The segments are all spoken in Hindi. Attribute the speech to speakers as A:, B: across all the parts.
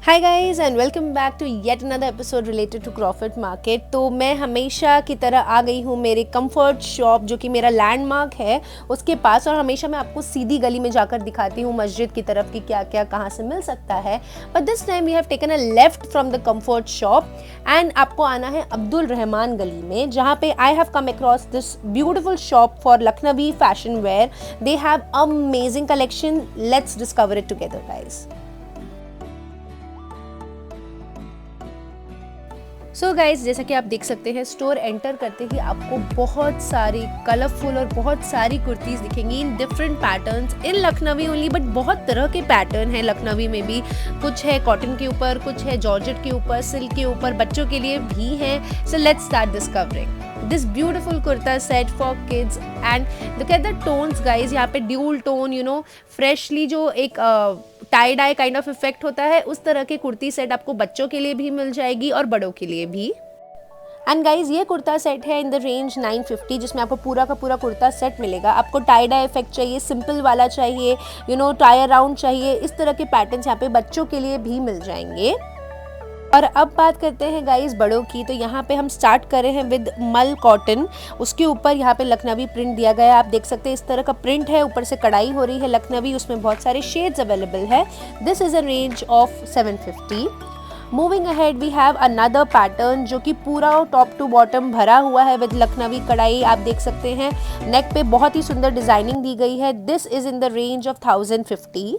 A: Hi guys and welcome back to yet another episode related to Crawford market. तो मैं हमेशा की तरह आ गई हूँ मेरे कंफर्ट शॉप जो कि मेरा लैंडमार्क है उसके पास, और हमेशा मैं आपको सीधी गली में जाकर दिखाती हूँ मस्जिद की तरफ कि क्या क्या कहाँ से मिल सकता है। But this time we have taken a left from the comfort shop and आपको आना है अब्दुल रहमान गली में, जहाँ पे I have come across this beautiful shop for Lucknowi fashion wear. They have amazing collection. Let's discover it together guys. So guys, जैसा कि आप देख सकते हैं, स्टोर एंटर करते ही आपको बहुत सारी कलरफुल और बहुत सारी कुर्तीज़ दिखेंगी in different patterns in Lucknowi only. But बहुत तरह के पैटर्न है लखनवी में भी। कुछ है कॉटन के ऊपर, कुछ है जॉर्जेट के ऊपर, सिल्क के ऊपर, बच्चों के लिए भी है। So let's start discovering this beautiful kurta set for kids and look at the tones guys। यहाँ पे ड्यूल टोन, फ्रेशली जो एक tie dye kind of effect होता है, उस तरह के कुर्ती सेट आपको बच्चों के लिए भी मिल जाएगी और बड़ों के लिए भी। एंड गाइज, ये कुर्ता सेट है इन द रेंज 950, जिसमें आपको पूरा का पूरा कुर्ता सेट मिलेगा। आपको टाई डाई इफेक्ट चाहिए, सिंपल वाला चाहिए, टाई अराउंड चाहिए, इस तरह के पैटर्न्स यहाँ पे बच्चों के लिए भी मिल जाएंगे। और अब बात करते हैं गाइस बड़ों की। तो यहाँ पे हम स्टार्ट कर रहे हैं विद मल कॉटन। उसके ऊपर यहाँ पे लखनवी प्रिंट दिया गया है। आप देख सकते हैं इस तरह का प्रिंट है, ऊपर से कढ़ाई हो रही है लखनवी, उसमें बहुत सारे शेड्स अवेलेबल है। This is a range of 750। Moving ahead we have another pattern जो कि पूरा टॉप टू बॉटम भरा हुआ है विद लखनवी कढ़ाई। आप देख सकते हैं नेक पे बहुत ही सुंदर डिजाइनिंग दी गई है। This is in the range of 1050।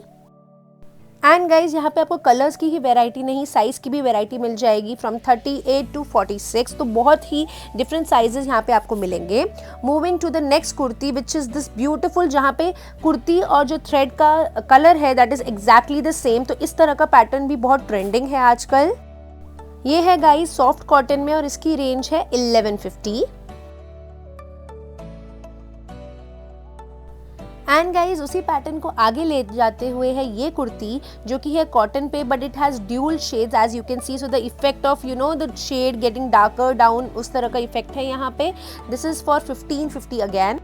A: And guys, यहाँ पे आपको कलर्स की ही वैरायटी नहीं, साइज़ की भी वैरायटी मिल जाएगी फ्रॉम 38 टू 46। तो बहुत ही डिफरेंट साइजेस यहाँ पे आपको मिलेंगे। Moving to the next kurti which is this beautiful, जहाँ पे कुर्ती और जो थ्रेड का कलर है that is exactly the same. तो इस तरह का पैटर्न भी बहुत ट्रेंडिंग है आजकल। ये है गाइज सॉफ्ट कॉटन में और इसकी रेंज है 1150। एंड गाइज, उसी पैटर्न को आगे ले जाते हुए है ये कुर्ती जो कि है कॉटन पे, but it has dual shades as you can see. So the effect of the shade getting darker down, उस तरह का इफेक्ट है यहाँ पे। This is for 1550 again.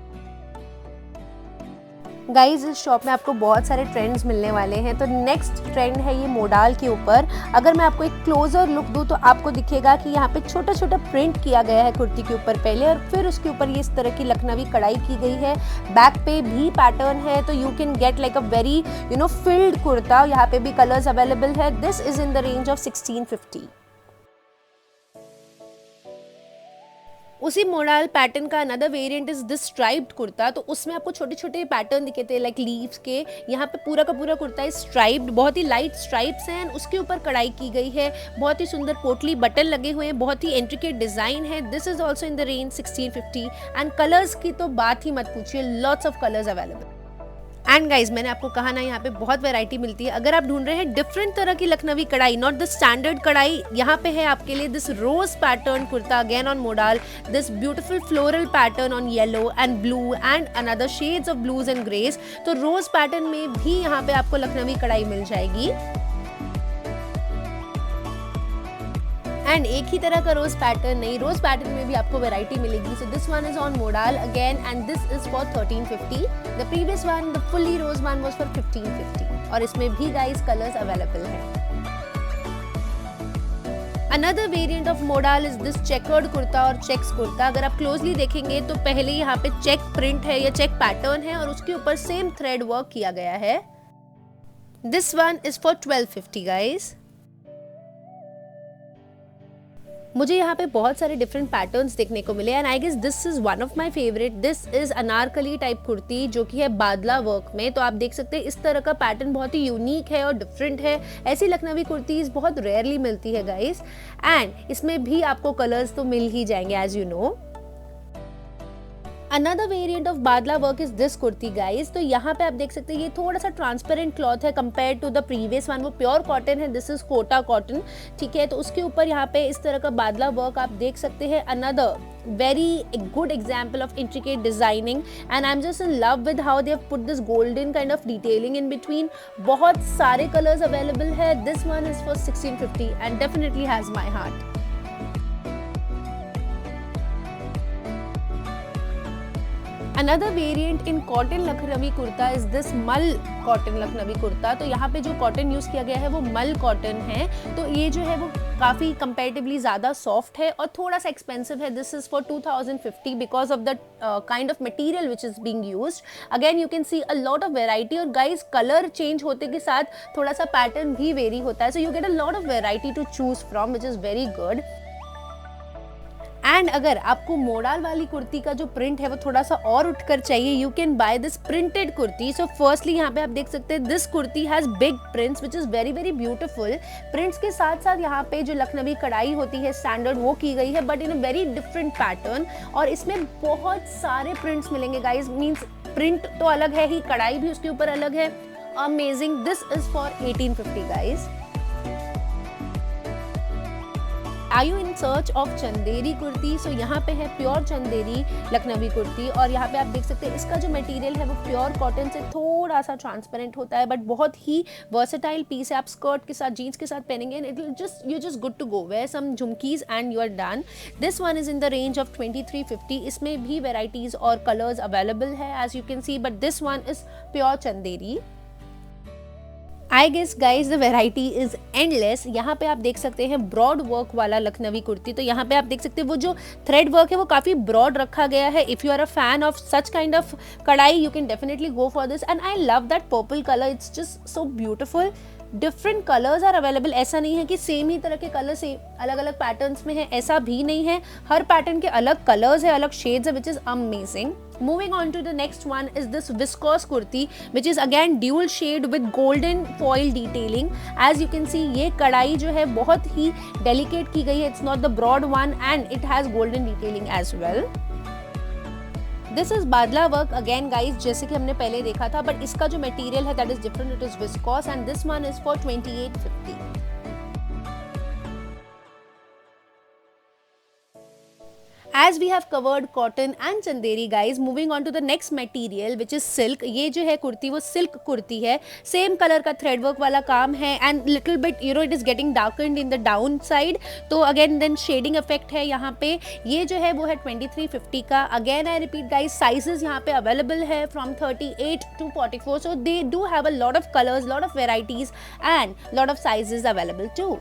A: Guys, इस शॉप में आपको बहुत सारे ट्रेंड्स मिलने वाले हैं। तो नेक्स्ट ट्रेंड है ये मोडाल के ऊपर। अगर मैं आपको एक क्लोजर लुक दूं तो आपको दिखेगा कि यहाँ पे छोटा छोटा प्रिंट किया गया है कुर्ती के ऊपर पहले, और फिर उसके ऊपर ये इस तरह की लखनवी कढ़ाई की गई है। बैक पे भी पैटर्न है, तो you can get like a very field kurta. यहाँ पे भी कलर्स अवेलेबल है। This is in the range of 1650। उसी मोडाल पैटर्न का another variant is this striped kurta. तो उसमें आपको छोटे छोटे पैटर्न दिखे थे लाइक लीव्स के। यहाँ पे पूरा का पूरा कुर्ता है स्ट्राइप्ड, बहुत ही लाइट स्ट्राइप्स हैं, उसके ऊपर कढ़ाई की गई है। बहुत ही सुंदर पोटली बटन लगे हुए हैं, बहुत ही इंट्रिकेट डिजाइन है। This is also in the range 1650। And colours की तो बात ही मत पूछिए, lots of colours available. And guys, मैंने आपको कहा ना, यहाँ पे बहुत वैरायटी मिलती है। अगर आप ढूंढ रहे हैं डिफरेंट तरह की लखनवी कढ़ाई, नॉट द स्टैंडर्ड कढ़ाई, यहाँ पे है आपके लिए this rose pattern kurta again on modal. This beautiful floral pattern on yellow and blue and another shades of blues and greys. तो रोज पैटर्न में भी यहाँ पे आपको लखनवी कढ़ाई मिल जाएगी। एंड एक ही तरह का रोज पैटर्न नहीं, रोज पैटर्न में भी आपको वैरायटी मिलेगी। So this one is on modal again and this is for 1350। The previous one, the fully rose one, was for 1550। और इसमें भी गाइस कलर्स अवेलेबल हैं। Another variant of modal is this checkered kurta और चेक्स कुर्ता। अगर आप क्लोजली देखेंगे तो पहले यहाँ पे चेक प्रिंट है या चेक पैटर्न है और उसके ऊपर सेम थ्रेड वर्क किया गया है। This one is for 1250 guys. मुझे यहाँ पे बहुत सारे डिफरेंट पैटर्न्स देखने को मिले and I guess this is one of my favourite. This is anarkali type kurti जो कि है बादला वर्क में। तो आप देख सकते हैं इस तरह का पैटर्न बहुत ही यूनिक है और डिफरेंट है। ऐसी लखनवी कुर्तीज बहुत रेयरली मिलती है गाइस। एंड इसमें भी आपको कलर्स तो मिल ही जाएंगे as you know. Another variant of badla work is this kurti guys. तो यहाँ पे आप देख सकते हैं ये थोड़ा सा ट्रांसपेरेंट क्लॉथ है compare to the previous one. वो प्योर कॉटन है, दिस इज कोटा कॉटन, ठीक है। तो उसके ऊपर यहाँ पे इस तरह का बादला वर्क आप देख सकते हैं। Another very good example of intricate designing and I'm just in love with how they have put this golden kind of detailing in between. बहुत सारे colors available है। This one is for 1650 and definitely has my heart. Another variant in cotton Lakhnavi kurta is this mul cotton Lakhnavi kurta. तो यहाँ पे जो कॉटन यूज किया गया है वो मल कॉटन है। तो ये जो है वो काफ़ी कंपेरेटिवली ज़्यादा सॉफ्ट है और थोड़ा सा एक्सपेंसिव है। This is for 2050 because of the kind of material which is being used. Again you can C a lot of variety, और गाइज कलर चेंज होते के साथ थोड़ा सा पैटर्न भी वेरी होता है। So you get a lot of variety to choose from which is very good. And अगर आपको मोडाल वाली कुर्ती का जो प्रिंट है वो थोड़ा सा और उठकर चाहिए, you can by this printed kurti. So firstly यहाँ पे आप देख सकते हैं this kurti has big prints which is very very beautiful. Prints के साथ साथ यहाँ पे जो लखनवी कढ़ाई होती है स्टैंडर्ड वो की गई है, but in a very different pattern, और इसमें बहुत सारे प्रिंट्स मिलेंगे गाइज। मीन्स प्रिंट तो अलग है ही, कढ़ाई भी उसके ऊपर अलग है। Amazing. This is for 1850 guys. Are you in search of Chanderi kurti? So यहाँ पे है प्योर चंदेरी लखनवी कुर्ती, और यहाँ पे आप देख सकते हैं इसका जो मटेरियल है वो प्योर कॉटन से थोड़ा सा ट्रांसपेरेंट होता है, बट बहुत ही वर्सेटाइल पीस है। आप स्कर्ट के साथ, जीन्स के साथ पहनेंगे and it will just good to go. Wear some jhumkis and you are done. This one is in the range of 2350। इसमें भी वेराइटीज और कलर्स अवेलेबल है as you can see, but this one is pure Chanderi. I guess guys the variety is endless. यहाँ पे आप देख सकते हैं ब्रॉड वर्क वाला लखनवी कुर्ती। तो यहाँ पे आप देख सकते हैं वो जो थ्रेड वर्क है वो काफ़ी ब्रॉड रखा गया है। If you are a fan of such kind of कढ़ाई you can definitely go for this, and I love that purple colour. It's just so beautiful. Different colours are available. ऐसा नहीं है कि सेम ही तरह के कलर से अलग अलग पैटर्न्स में है, ऐसा भी नहीं है। हर पैटर्न के अलग कलर्स है, अलग शेड्स है, which is amazing. Moving on to the next one is this viscose kurti, which is again dual shade with golden foil detailing. As you can see, ये कढ़ाई जो है बहुत ही delicate की गई है. It's not the broad one and it has golden detailing as well. This is बादला वर्क अगेन गाइज, जैसे कि हमने पहले देखा था, बट इसका जो मटेरियल है that is different. It is viscose and this one is for 2850. As we have covered cotton and chanderi guys, moving on to the next material which is silk. ये जो है कुर्ती वो सिल्क कुर्ती है. सेम कलर का थ्रेड वर्क वाला काम है and little bit you know it is getting darkened in the down side. तो अगेन देन शेडिंग इफेक्ट है यहाँ पे. ये जो है वो है 2350 का. Again I repeat guys, sizes यहाँ पे अवेलेबल है from 38 to 44. So they do have a lot of colors, lot of varieties and lot of sizes available too.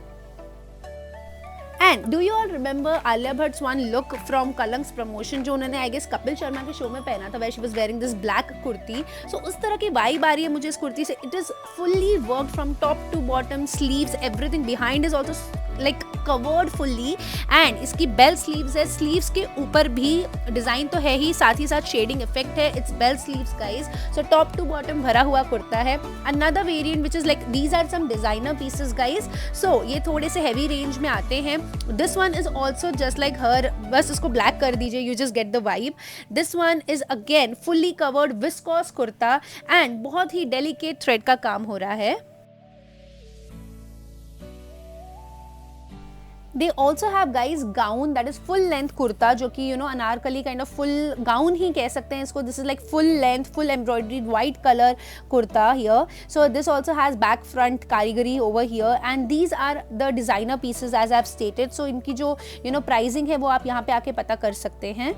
A: And do you all remember Alia Bhatt's one look from Kalank's promotion जो उन्होंने आई गेस कपिल शर्मा के शो में पहना था, where she was wearing this black kurti. So उस तरह की वाइब आ रही है मुझे इस कुर्ती से. It is fully worked from top to bottom, sleeves, everything behind is also like covered fully and इसकी बेल स्लीव्स है. स्लीव्स के ऊपर भी डिजाइन तो है ही, साथ ही साथ शेडिंग इफेक्ट है. It's bell sleeves guys. So top to bottom भरा हुआ कुर्ता है. Another variant which is like these are some designer pieces guys. So ये थोड़े से हैवी रेंज में आते हैं. This one is also just like her, बस इसको ब्लैक कर दीजिए, you just get the vibe. This one is again fully covered viscose kurta and बहुत ही डेलिकेट थ्रेड का काम हो रहा है. They also have guys gown that is full length kurta जो कि you know Anarkali kind of full gown ही कह सकते हैं इसको. This is like full length, full embroidered white color kurta here. So this also has back front कारीगरी over here and these are the designer pieces as I've stated. So इनकी जो you know pricing है वो आप यहाँ पे आके पता कर सकते हैं.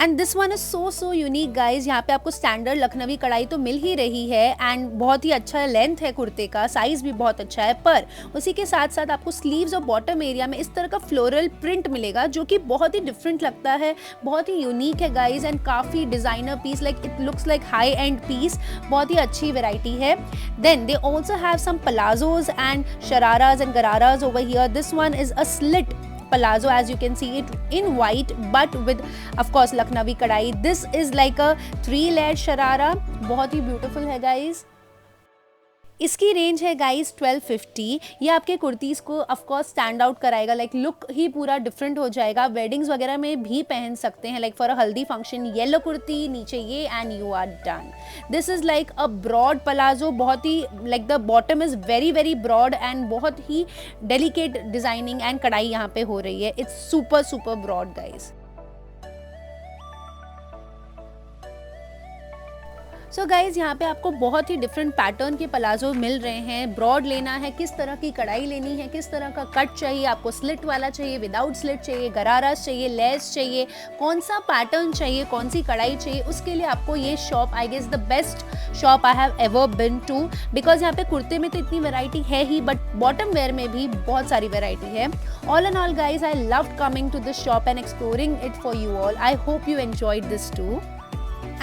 A: And this one is so unique guys. यहाँ पे आपको स्टैंडर्ड लखनवी कढ़ाई तो मिल ही रही है एंड बहुत ही अच्छा लेंथ है कुर्ते का, साइज भी बहुत अच्छा है, पर उसी के साथ साथ आपको स्लीव्स और बॉटम एरिया में इस तरह का फ्लोरल प्रिंट मिलेगा जो कि बहुत ही डिफरेंट लगता है, बहुत ही यूनिक है गाइज एंड काफ़ी designer piece. Like it looks like high end piece. बहुत ही अच्छी वेराइटी है. Then they also have some palazzos and shararas and ghararas over here. This one is a slit palazzo as you can see it in white but with of course Lucknowi kadai. This is like a 3-layer sharara. बहुत ही beautiful है guys. इसकी रेंज है गाइस 1250. ये आपके कुर्तीज़ को ऑफकोर्स स्टैंड आउट कराएगा, लाइक लुक ही पूरा डिफरेंट हो जाएगा. वेडिंग्स वगैरह में भी पहन सकते हैं, लाइक फॉर अ हल्दी फंक्शन. येलो कुर्ती, नीचे ये and you are done. This is like a broad palazzo. बहुत ही like the bottom is very very broad and बहुत ही डेलिकेट डिज़ाइनिंग एंड कढ़ाई यहाँ पे हो रही है. It's super broad guys. So guys यहाँ पे आपको बहुत ही डिफरेंट पैटर्न के पलाजो मिल रहे हैं। ब्रॉड लेना है, किस तरह की कढ़ाई लेनी है, किस तरह का कट चाहिए, आपको स्लिट वाला चाहिए, विदाउट स्लिट चाहिए, गरारास चाहिए, लेस चाहिए, कौन सा पैटर्न चाहिए, कौन सी कढ़ाई चाहिए, उसके लिए आपको ये shop I guess the best shop I have ever been to. Because यहाँ पे कुर्ते में तो इतनी वेराइटी है ही, बट बॉटम वेयर में भी बहुत सारी वेराइटी है। All and all guys, I loved coming to this shop and exploring it for you all. I hope you enjoyed this too.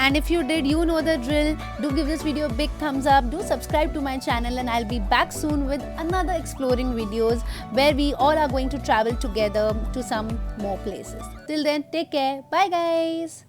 A: And if you did, you know the drill. Do give this video a big thumbs up. Do subscribe to my channel and I'll be back soon with another exploring videos where we all are going to travel together to some more places. Till then, take care. Bye guys.